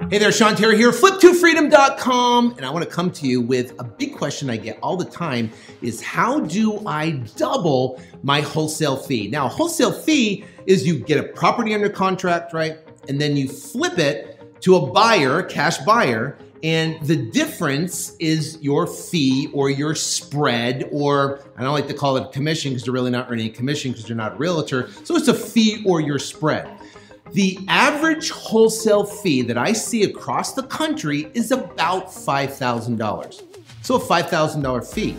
Hey there, Sean Terry here, flip2freedom.com, and I want to come to you with a big question I get all the time is how do I double my wholesale fee? Now, wholesale fee is you get a property under contract, right? And then you flip it to a buyer, a cash buyer, and the difference is your fee or your spread, or I don't like to call it a commission because you're really not earning a commission because you're not a realtor. So it's a fee or your spread. The average wholesale fee that I see across the country is about $5,000. So a $5,000 fee.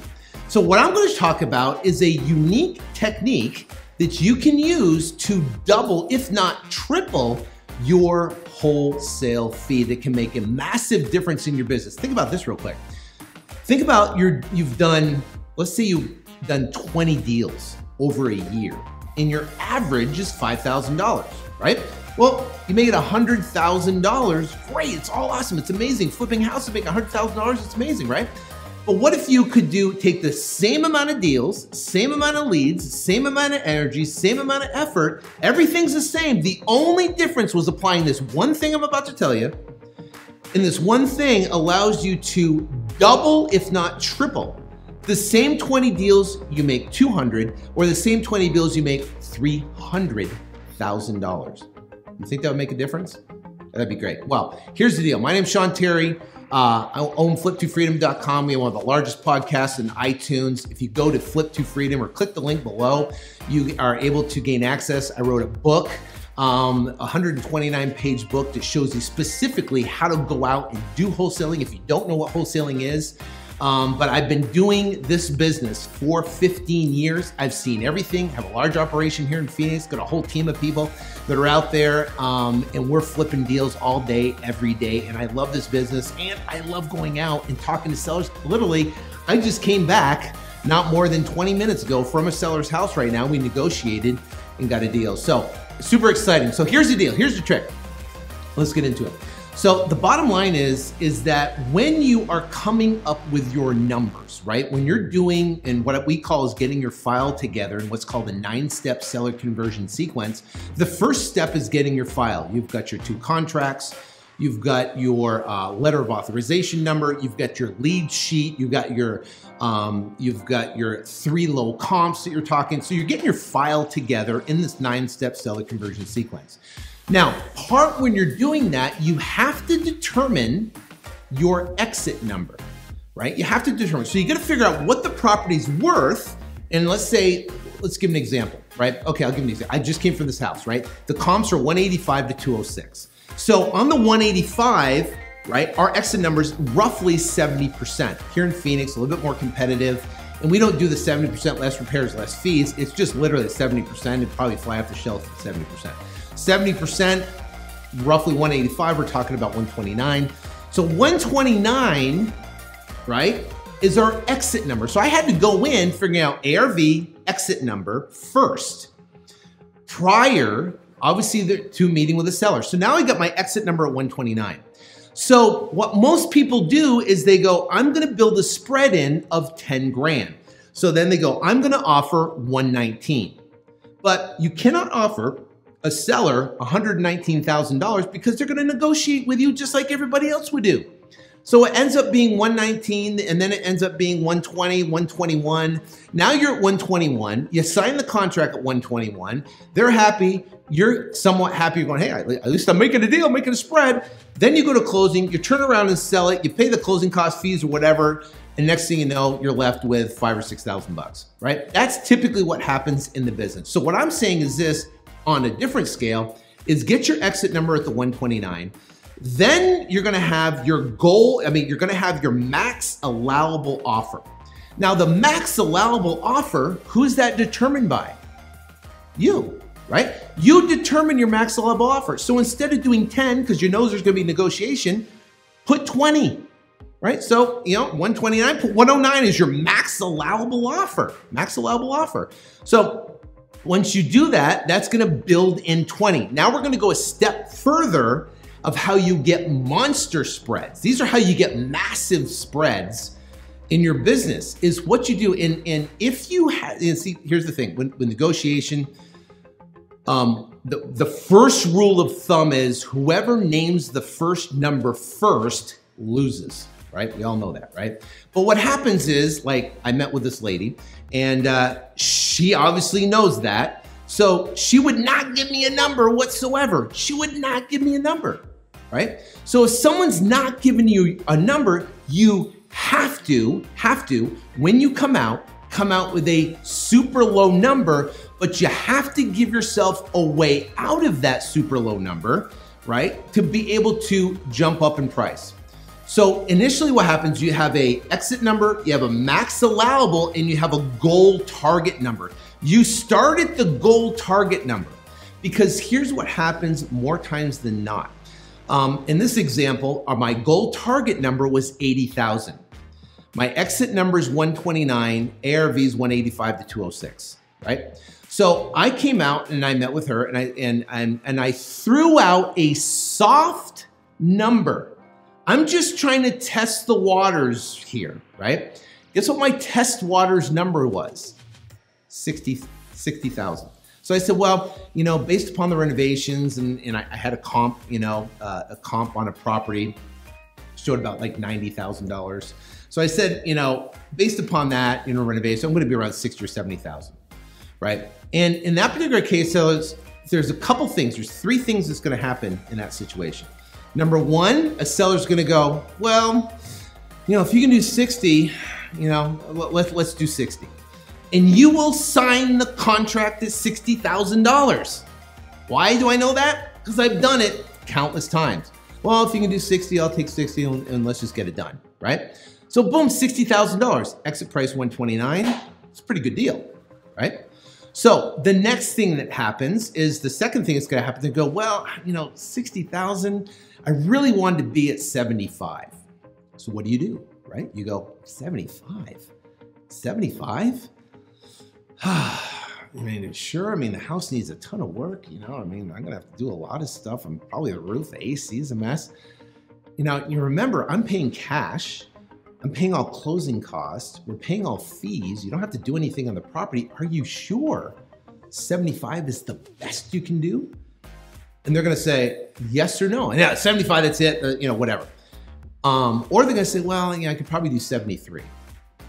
So what I'm going to talk about is a unique technique that you can use to double, if not triple, your wholesale fee that can make a massive difference in your business. Think about this real quick. Think about you've done, let's say you've done 20 deals over a year and your average is $5,000, right? Well, you make it $100,000. Great, it's all awesome. It's amazing. Flipping houses, make $100,000. It's amazing, right? But what if you could take the same amount of deals, same amount of leads, same amount of energy, same amount of effort, everything's the same. The only difference was applying this one thing I'm about to tell you, and this one thing allows you to double, if not triple. The same 20 deals, you make 200, or the same 20 deals, you make $300,000. You think that would make a difference? That'd be great. Well, here's the deal. My name's Sean Terry. I own flip2freedom.com. We have one of the largest podcasts in iTunes. If you go to Flip2Freedom or click the link below, you are able to gain access. I wrote a book, a 129-page book that shows you specifically how to go out and do wholesaling if you don't know what wholesaling is. But I've been doing this business for 15 years. I've seen everything, have a large operation here in Phoenix, got a whole team of people that are out there, and we're flipping deals all day, every day. And I love this business, and I love going out and talking to sellers. Literally, I just came back not more than 20 minutes ago from a seller's house right now. We negotiated and got a deal. So super exciting. So here's the deal. Here's the trick. Let's get into it. So the bottom line is that when you are coming up with your numbers, right? When you're doing, and what we call is getting your file together in what's called a 9-step seller conversion sequence, the first step is getting your file. You've got your 2 contracts, you've got your letter of authorization number, you've got your lead sheet, you've got your 3 low comps that you're talking. So you're getting your file together in this 9-step seller conversion sequence. Now, when you're doing that, you have to determine your exit number, right? You have to determine. So you got to figure out what the property's worth. And let's give an example, right? Okay, I'll give an example. I just came from this house, right? The comps are 185 to 206. So on the 185, right, our exit number is roughly 70%. Here in Phoenix, a little bit more competitive. And we don't do the 70% less repairs, less fees. It's just literally 70%. It'd probably fly off the shelf at 70%. 70%, roughly 185, we're talking about 129. So 129, right, is our exit number. So I had to go in figuring out ARV exit number first, prior, obviously, to meeting with the seller. So now I got my exit number at 129. So what most people do is they go, I'm gonna build a spread in of 10 grand. So then they go, I'm gonna offer 119. But you cannot offer a seller $119,000 because they're going to negotiate with you just like everybody else would do. So it ends up being 119, and then it ends up being 120, 121. Now you're at 121. You sign the contract at 121. They're happy. You're somewhat happy. You're going, hey, at least I'm making a deal, making a spread. Then you go to closing. You turn around and sell it. You pay the closing cost fees or whatever. And next thing you know, you're left with $5,000 or $6,000, right? That's typically what happens in the business. So what I'm saying is this, on a different scale, is get your exit number at the 129. Then you're gonna have your goal, you're gonna have your max allowable offer. Now the max allowable offer, who's that determined by? You, right? You determine your max allowable offer. So instead of doing 10, because you know there's gonna be negotiation, put 20, right? So, 129, put 109 is your max allowable offer, max allowable offer. So once you do that, that's gonna build in 20. Now we're gonna go a step further of how you get monster spreads. These are how you get massive spreads in your business, is what you do. And if you have, see, here's the thing, when negotiation, the first rule of thumb is whoever names the first number first loses, right? We all know that, right? But what happens is, like, I met with this lady, and she obviously knows that, so she would not give me a number whatsoever. She would not give me a number, right? So if someone's not giving you a number, you have to, when you come out with a super low number, but you have to give yourself a way out of that super low number, right? To be able to jump up in price. So initially what happens, you have a exit number, you have a max allowable, and you have a goal target number. You start at the goal target number because here's what happens more times than not. In this example, my goal target number was 80,000. My exit number is 129, ARV is 185 to 206, right? So I came out and I met with her and I threw out a soft number. I'm just trying to test the waters here, right? Guess what my test waters number was? 60,000. So I said, well, you know, based upon the renovations and I had a comp, you know, a comp on a property, showed about like $90,000. So I said, you know, based upon that, you know, renovation, I'm going to be around 60 or 70,000, right? And in that particular case, there's a couple things. There's three things that's going to happen in that situation. Number one, a seller's going to go, well, you know, if you can do 60, you know, let's do 60. And you will sign the contract at $60,000. Why do I know that? Because I've done it countless times. Well, if you can do 60, I'll take 60 and let's just get it done, right? So boom, $60,000, exit price 129. It's a pretty good deal, right? So the next thing that happens is the second thing that's gonna happen, they go, well, you know, 60,000, I really wanted to be at 75. So what do, right? You go, 75? 75? I mean, sure, I mean, the house needs a ton of work, you know, I mean, I'm gonna have to do a lot of stuff. I'm probably the roof, the AC is a mess. You know, you remember, I'm paying cash. I'm paying all closing costs. We're paying all fees. You don't have to do anything on the property. Are you sure 75 is the best you can do? And they're gonna say yes or no. And yeah, 75, that's it, you know, whatever. Or they're gonna say, well, yeah, I could probably do 73.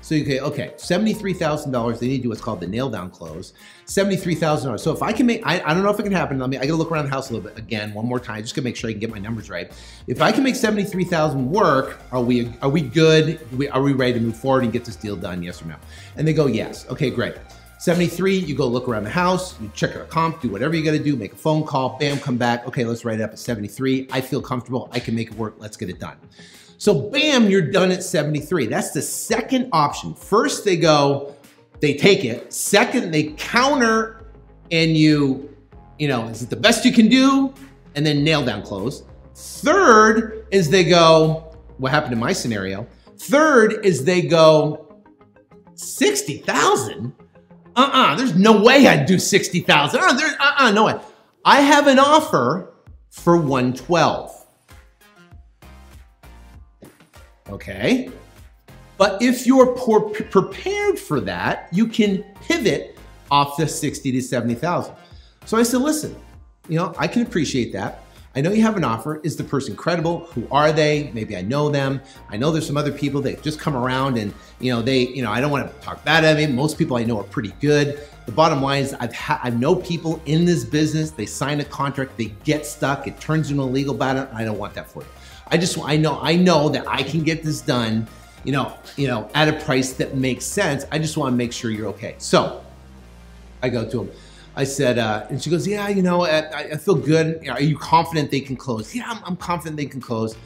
So you say, okay, $73,000, they need to do what's called the nail down close, $73,000. So if I can make, I don't know if it can happen. I gotta look around the house a little bit again, one more time, just to make sure I can get my numbers right. If I can make 73,000 work, are we good? Are we ready to move forward and get this deal done, yes or no? And they go, yes, okay, great. 73, you go look around the house, you check our comp, do whatever you gotta do, make a phone call, bam, come back, okay, let's write it up at 73. I feel comfortable, I can make it work, let's get it done. So bam, you're done at 73. That's the second option. First, they go, they take it. Second, they counter and you know, is it the best you can do? And then nail down close. Third is they go, what happened in my scenario? Third is they go, 60,000? There's no way I'd do 60,000. No way. I have an offer for 112. Okay, but if you're prepared for that, you can pivot off the 60 to 70,000. So I said, listen, you know, I can appreciate that. I know you have an offer. Is the person credible? Who are they? Maybe I know them. I know there's some other people that just come around and, you know, I don't want to talk bad at me. Most people I know are pretty good. The bottom line is I know people in this business, they sign a contract, they get stuck, it turns into a legal battle. I don't want that for you. I know that I can get this done, you know, at a price that makes sense. I just want to make sure you're okay. So I go to him. I said, and she goes, yeah, you know, I feel good. Are you confident they can close? Yeah, I'm confident they can close.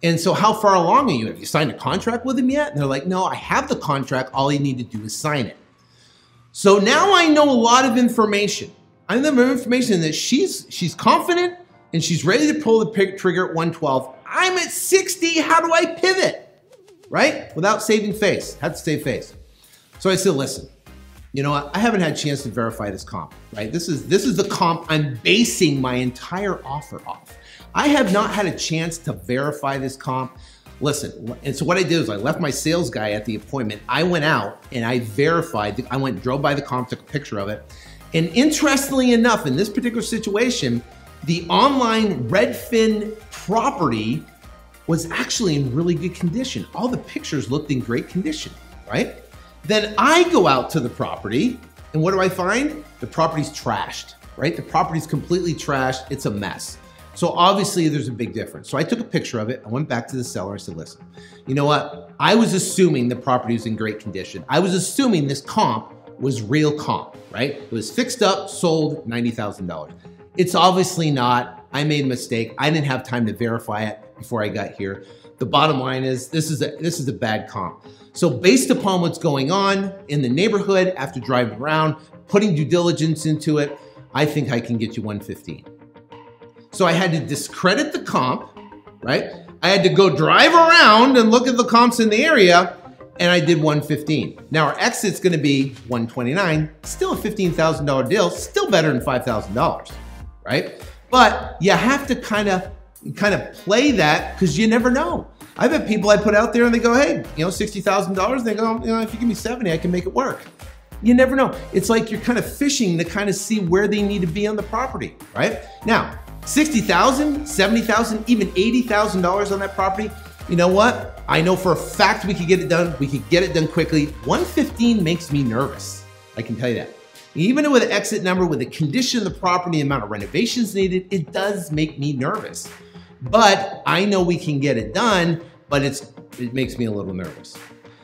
And so how far along are you? Have you signed a contract with them yet? And they're like, no, I have the contract. All you need to do is sign it. So now I know a lot of information. I know information that she's confident and she's ready to pull the trigger at 112. I'm at 60, how do I pivot? Right? Without saving face, have to save face. So I said, listen, you know what? I haven't had a chance to verify this comp, right? This is the comp I'm basing my entire offer off. I have not had a chance to verify this comp. Listen, and so what I did is I left my sales guy at the appointment. I went out and I verified, drove by the comp, took a picture of it. And interestingly enough, in this particular situation, the online Redfin property was actually in really good condition. All the pictures looked in great condition, right? Then I go out to the property, and what do I find? The property's trashed, right? The property's completely trashed. It's a mess. So obviously there's a big difference. So I took a picture of it. I went back to the seller. I said, listen, you know what? I was assuming the property was in great condition. I was assuming this comp was real comp, right? It was fixed up, sold, $90,000. It's obviously not. I made a mistake. I didn't have time to verify it before I got here. The bottom line is this is a bad comp. So based upon what's going on in the neighborhood, after driving around, putting due diligence into it, I think I can get you 115. So I had to discredit the comp, right? I had to go drive around and look at the comps in the area, and I did 115. Now our exit's gonna be 129, still a $15,000 deal, still better than $5,000, right? But you have to kind of play that because you never know. I've had people I put out there and they go, hey, you know, $60,000. They go, you know, if you give me 70, I can make it work. You never know. It's like you're kind of fishing to kind of see where they need to be on the property, right? Now, $60,000, $70,000, even $80,000 on that property. You know what? I know for a fact we could get it done. We could get it done quickly. 115 makes me nervous. I can tell you that. Even with an exit number, with the condition of the property, the amount of renovations needed, it does make me nervous. But I know we can get it done, but it makes me a little nervous.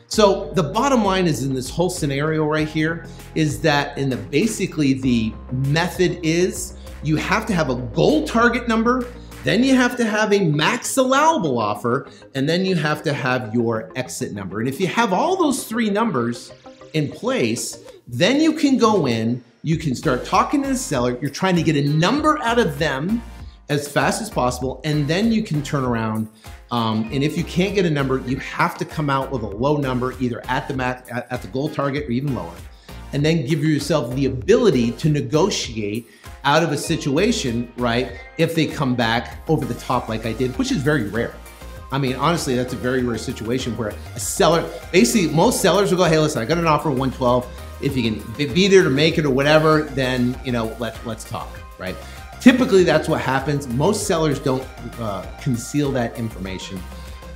So the bottom line is in this whole scenario right here is that basically the method is you have to have a goal target number, then you have to have a max allowable offer, and then you have to have your exit number. And if you have all those three numbers in place, then you can go in, you can start talking to the seller, you're trying to get a number out of them as fast as possible, and then you can turn around. And if you can't get a number, you have to come out with a low number, either at the max, at the goal target or even lower, and then give yourself the ability to negotiate out of a situation, right? If they come back over the top like I did, which is very rare. I mean, honestly, that's a very rare situation where a seller, basically most sellers will go, hey, listen, I got an offer of 112. If you can be there to make it or whatever, then, you know, let's talk, right? Typically, that's what happens. Most sellers don't conceal that information,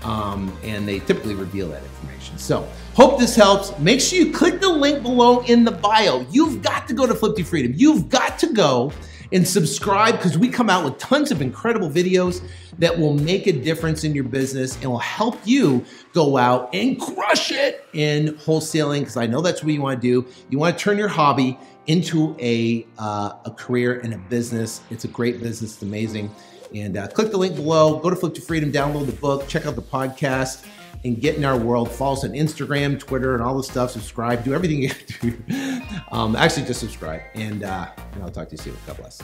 and they typically reveal that information. So, hope this helps. Make sure you click the link below in the bio. You've got to go to Flip to Freedom. You've got to go and subscribe because we come out with tons of incredible videos that will make a difference in your business and will help you go out and crush it in wholesaling, because I know that's what you want to do. You want to turn your hobby into a career and a business. It's a great business. It's amazing. And click the link below. Go to Flip to Freedom, download the book, check out the podcast, and get in our world. Follow us on Instagram, Twitter, and all this stuff. Subscribe. Do everything you have to do. Actually, just subscribe. And I'll talk to you soon. God bless.